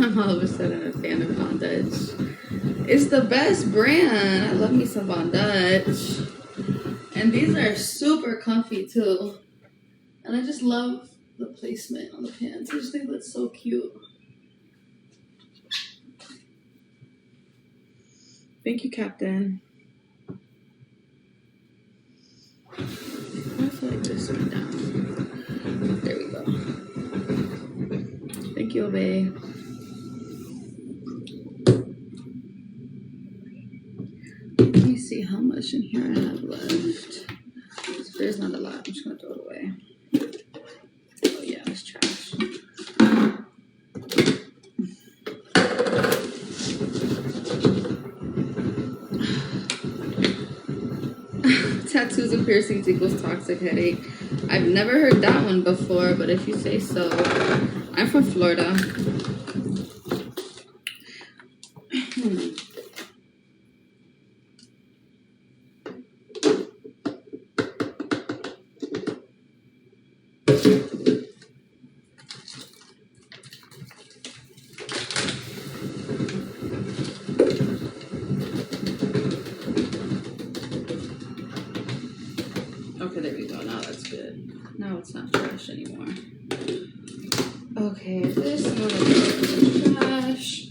I'm all of a sudden a fan of Von Dutch. It's the best brand. I love me some Von Dutch. And these are super comfy too. And I just love the placement on the pants. I just think that's so cute. Thank you, Captain. I feel like this went down. There we go. Thank you, Obey. Let me see how much in here I have left. There's not a lot. I'm just gonna throw it away. Oh yeah, it's trash. Tattoos and piercings equals toxic headache. I've never heard that one before, but if you say so. I'm from Florida. Okay, there we go. Now that's good. Now it's not trash anymore. Okay, this I'm gonna put in the trash.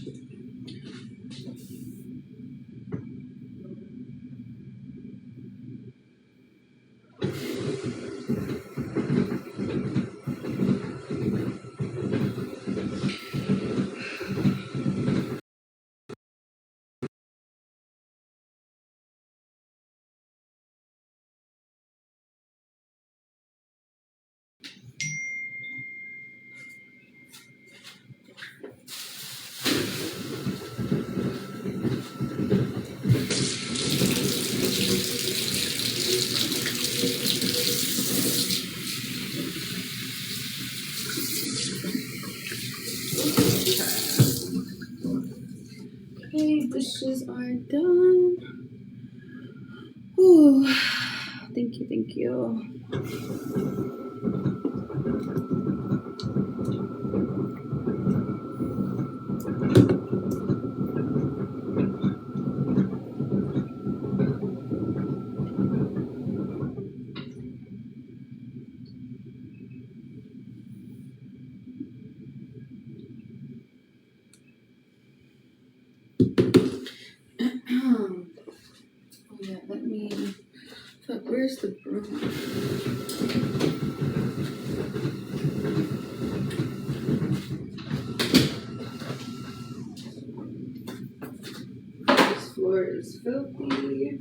Okay, dishes are done. Ooh, thank you, thank you. Oh yeah, let me. Fuck, where's the broom? This floor is filthy.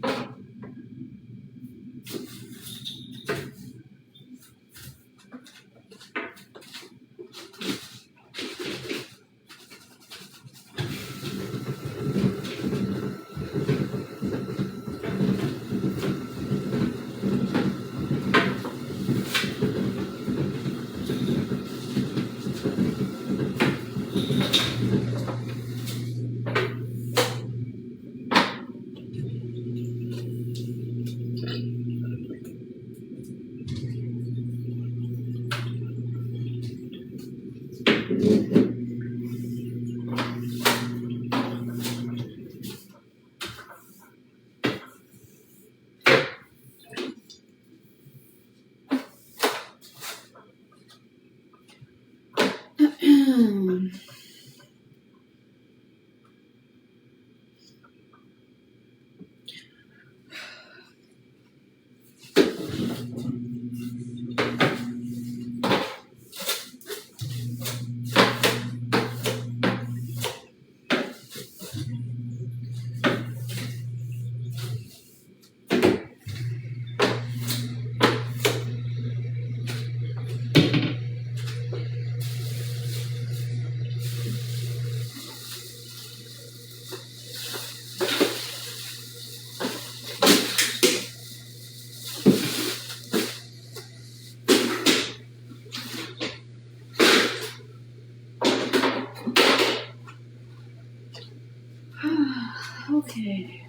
Okay.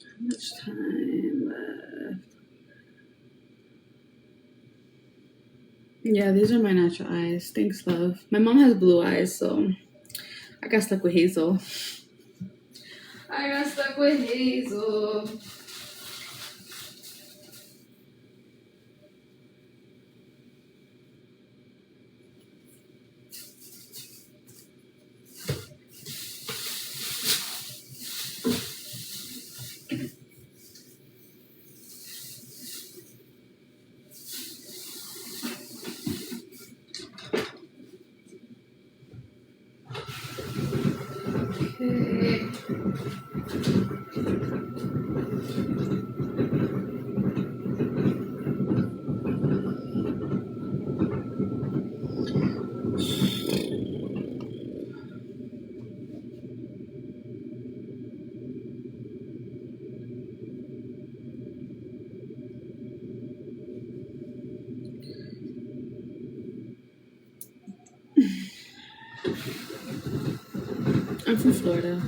How much time left? Yeah, these are my natural eyes. Thanks, love. My mom has blue eyes, so I got stuck with Hazel. I got stuck with Hazel. Okay. I'm from Florida.